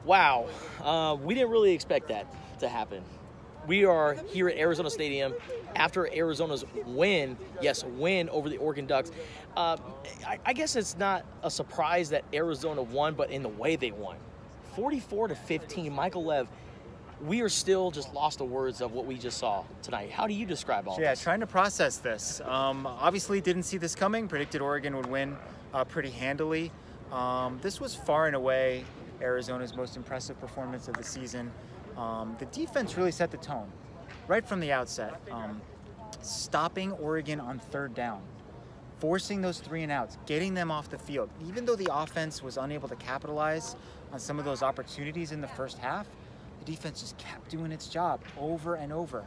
Wow. We didn't really expect that to happen. We are here at Arizona Stadium after Arizona's win over the Oregon Ducks. I guess it's not a surprise that Arizona won, but in the way they won. 44-15, Michael Lev. We are still just lost to words of what we just saw tonight. How do you describe all this? Yeah, trying to process this. Obviously didn't see this coming. Predicted Oregon would win pretty handily. This was far and away Arizona's most impressive performance of the season. The defense really set the tone right from the outset. Stopping Oregon on third down, forcing those 3 and outs, getting them off the field. Even though the offense was unable to capitalize on some of those opportunities in the first half, the defense just kept doing its job over and over.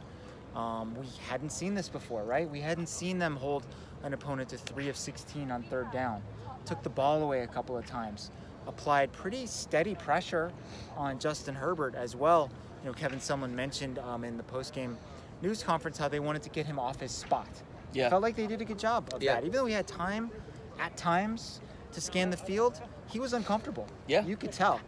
We hadn't seen this before, right? We hadn't seen them hold an opponent to 3 of 16 on third down. Took the ball away a couple of times. Applied pretty steady pressure on Justin Herbert as well. You know, Kevin Sumlin mentioned in the postgame news conference how they wanted to get him off his spot. Yeah. Felt like they did a good job of that. Even though he had time at times to scan the field, he was uncomfortable. Yeah. You could tell.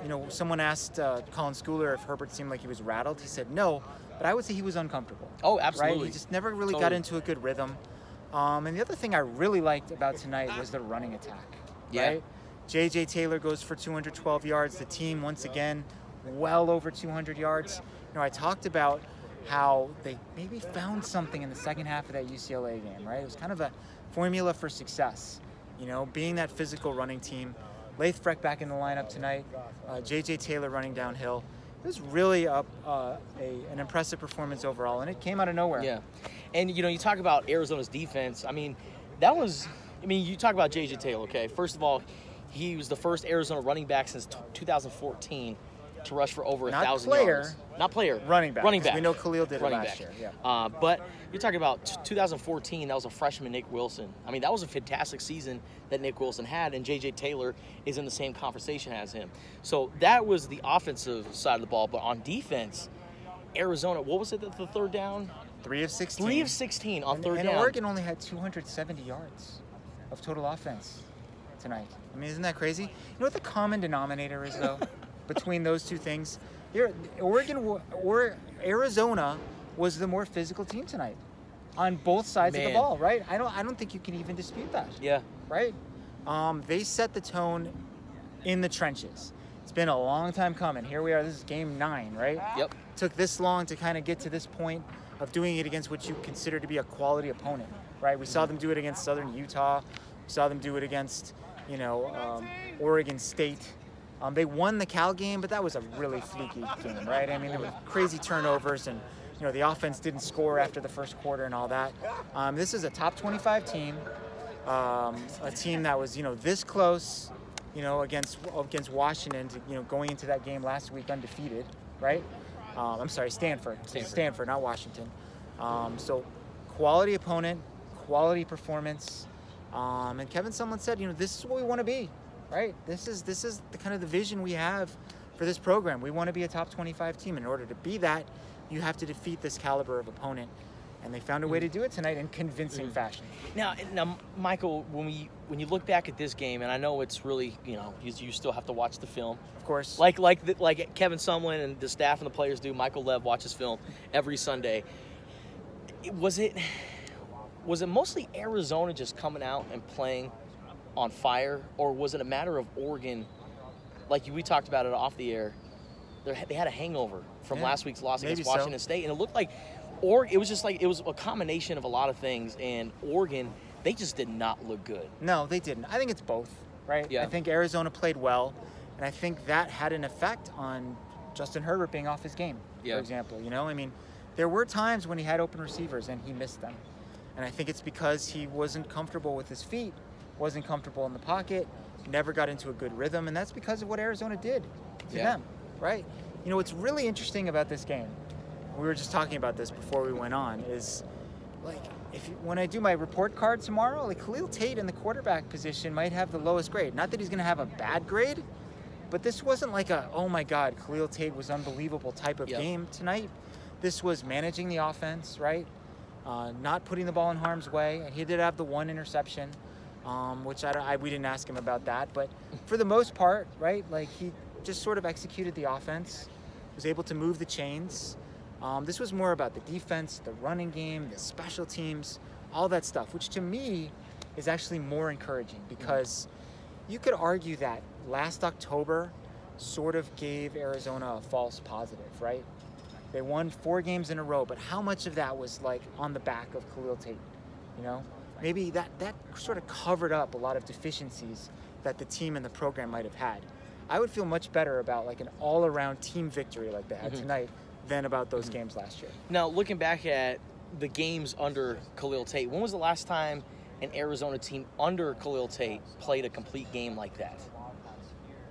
You know, someone asked Colin Schooler if Herbert seemed like he was rattled. He said no, but I would say he was uncomfortable. Oh, absolutely. Right? He just never really got into a good rhythm. And the other thing I really liked about tonight was the running attack. Yeah. Right? J.J. Taylor goes for 212 yards. The team, once again, well over 200 yards. You know, I talked about how they maybe found something in the second half of that UCLA game, right? It was kind of a formula for success, you know, being that physical running team. Lathfreck back in the lineup tonight. J.J. Taylor running downhill. It was really an impressive performance overall, and it came out of nowhere. Yeah. And, you know, you talk about Arizona's defense. I mean, you talk about J.J. Taylor, okay? First of all, he was the first Arizona running back since 2014 to rush for over 1,000 yards. Not player. Running back. Running back. We know Khalil did it running last back. year. Yeah. But you're talking about 2014, that was a freshman, Nick Wilson. I mean, that was a fantastic season that Nick Wilson had, and J.J. Taylor is in the same conversation as him. So that was the offensive side of the ball. But on defense, Arizona, what was it, the third down? 3 of 16. 3 of 16 on third down. And Oregon only had 270 yards of total offense tonight. I mean, isn't that crazy? You know what the common denominator is, though, between those two things? Arizona was the more physical team tonight on both sides of the ball, right? I don't think you can even dispute that. Yeah. Right? They set the tone in the trenches. It's been a long time coming. Here we are. This is game 9, right? Yep. Took this long to kind of get to this point of doing it against what you consider to be a quality opponent, right? We saw them do it against Southern Utah. We saw them do it against, you know, Oregon State. They won the Cal game, but that was a really fluky game, right? I mean, there were crazy turnovers, and you know the offense didn't score after the first quarter and all that. This is a top 25 team, a team that was this close, against Washington, going into that game last week undefeated, right? I'm sorry, Stanford, not Washington. So quality opponent, quality performance, and Kevin Sumlin said, this is what we want to be. Right. This is the kind of the vision we have for this program. We want to be a top 25 team. In order to be that, you have to defeat this caliber of opponent, and they found a way to do it tonight in convincing fashion. Now, Michael, when you look back at this game, and I know it's really you still have to watch the film, of course. Like Kevin Sumlin and the staff and the players do. Michael Lev watches film every Sunday. Was it mostly Arizona just coming out and playing on fire, or was it a matter of Oregon, like we talked about it off the air, they had a hangover from last week's loss against Washington State, and it looked like it was a combination of a lot of things, and Oregon, they just did not look good. No, they didn't. I think it's both, right? Yeah. I think Arizona played well, and I think that had an effect on Justin Herbert being off his game, for example. I mean, there were times when he had open receivers and he missed them, and I think it's because he wasn't comfortable with his feet, wasn't comfortable in the pocket, never got into a good rhythm, and that's because of what Arizona did to them, right? What's really interesting about this game, we were just talking about this before we went on, is when I do my report card tomorrow, Khalil Tate in the quarterback position might have the lowest grade. Not that he's going to have a bad grade, but this wasn't like oh my God, Khalil Tate was unbelievable type of game tonight. This was managing the offense, right? Not putting the ball in harm's way. He did have the one interception. which we didn't ask him about that. But for the most part, right, like he just sort of executed the offense, was able to move the chains. This was more about the defense, the running game, the special teams, all that stuff, which to me is actually more encouraging because you could argue that last October sort of gave Arizona a false positive, right? They won 4 games in a row, but how much of that was like on the back of Khalil Tate, you know? Maybe that sort of covered up a lot of deficiencies that the team and the program might have had. I would feel much better about like an all-around team victory like they had tonight than about those games last year. Now, looking back at the games under Khalil Tate, when was the last time an Arizona team under Khalil Tate played a complete game like that?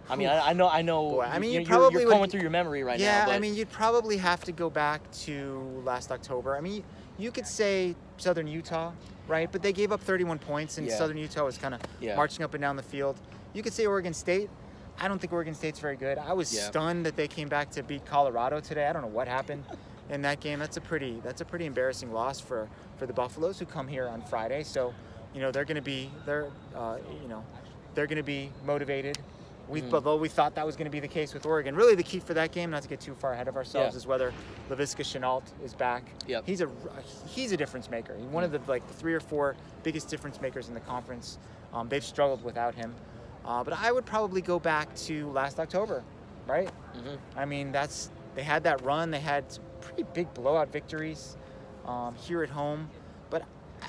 I mean, I know. Boy, I mean, you're going through your memory right now. Yeah, but I mean, you'd probably have to go back to last October. I mean, you could say Southern Utah, right? But they gave up 31 points, and Southern Utah was kind of marching up and down the field. You could say Oregon State. I don't think Oregon State's very good. I was stunned that they came back to beat Colorado today. I don't know what happened in that game. That's a pretty embarrassing loss for the Buffaloes, who come here on Friday. So, you know, they're going to be motivated. Although we thought that was going to be the case with Oregon. Really, the key for that game, not to get too far ahead of ourselves, is whether Laviska Shenault is back. Yep. He's a difference maker. He's one of the 3 or 4 biggest difference makers in the conference. They've struggled without him. But I would probably go back to last October, right? I mean, they had that run. They had some pretty big blowout victories here at home. But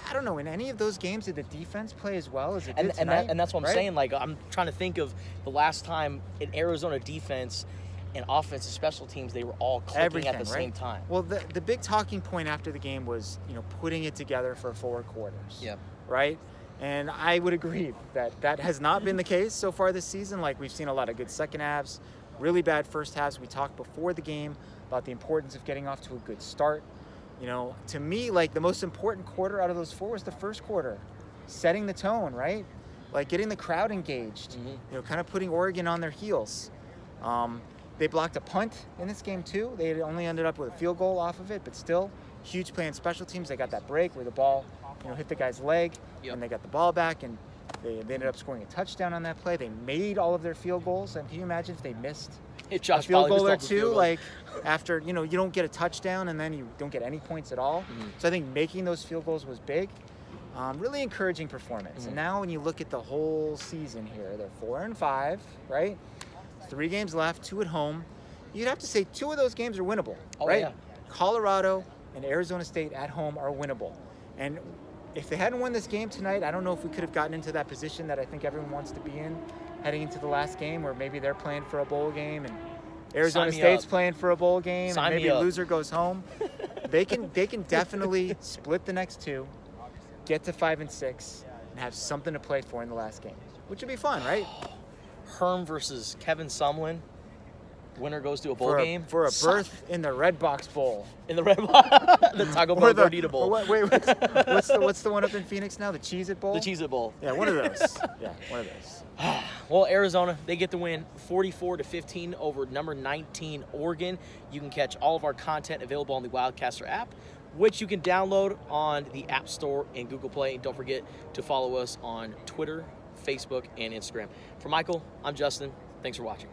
I don't know, in any of those games, did the defense play as well as it did tonight? And that's what I'm saying. Like, I'm trying to think of the last time in Arizona defense and offense and special teams, they were all clicking at the same time. Well, the big talking point after the game was, you know, putting it together for 4 quarters. Yep. Right? And I would agree that has not been the case so far this season. Like, we've seen a lot of good second halves, really bad first halves. We talked before the game about the importance of getting off to a good start. You know, to me, like, the most important quarter out of those 4 was the first quarter, setting the tone, right? Like, getting the crowd engaged, you know, kind of putting Oregon on their heels. They blocked a punt in this game, too. They had only ended up with a field goal off of it, but still, huge play in special teams. They got that break where the ball, you know, hit the guy's leg, and they got the ball back, and they ended up scoring a touchdown on that play. They made all of their field goals, and can you imagine if they missed a field goal or two? Like, after, you know, you don't get a touchdown, and then you don't get any points at all. So I think making those field goals was big. Really encouraging performance. And now when you look at the whole season here, they're 4-5, right? 3 games left, 2 at home. You'd have to say 2 of those games are winnable, right? Yeah. Colorado and Arizona State at home are winnable. And if they hadn't won this game tonight, I don't know if we could have gotten into that position that I think everyone wants to be in heading into the last game, where maybe they're playing for a bowl game and Arizona State's playing for a bowl game, and maybe a loser goes home. They can definitely split the next 2, get to 5 and 6, and have something to play for in the last game, which would be fun, right? Herm versus Kevin Sumlin. Winner goes to a bowl game. For a berth in the Red Box Bowl. In the Red Box? The Taco Bell Gordita Bowl. What's the one up in Phoenix now? The Cheez-It Bowl? The Cheez-It Bowl. Yeah, one of those. Yeah, one of those. Well, Arizona, they get the win 44-15 over number 19 Oregon. You can catch all of our content available on the Wildcaster app, which you can download on the App Store and Google Play. And don't forget to follow us on Twitter, Facebook, and Instagram. For Michael, I'm Justin. Thanks for watching.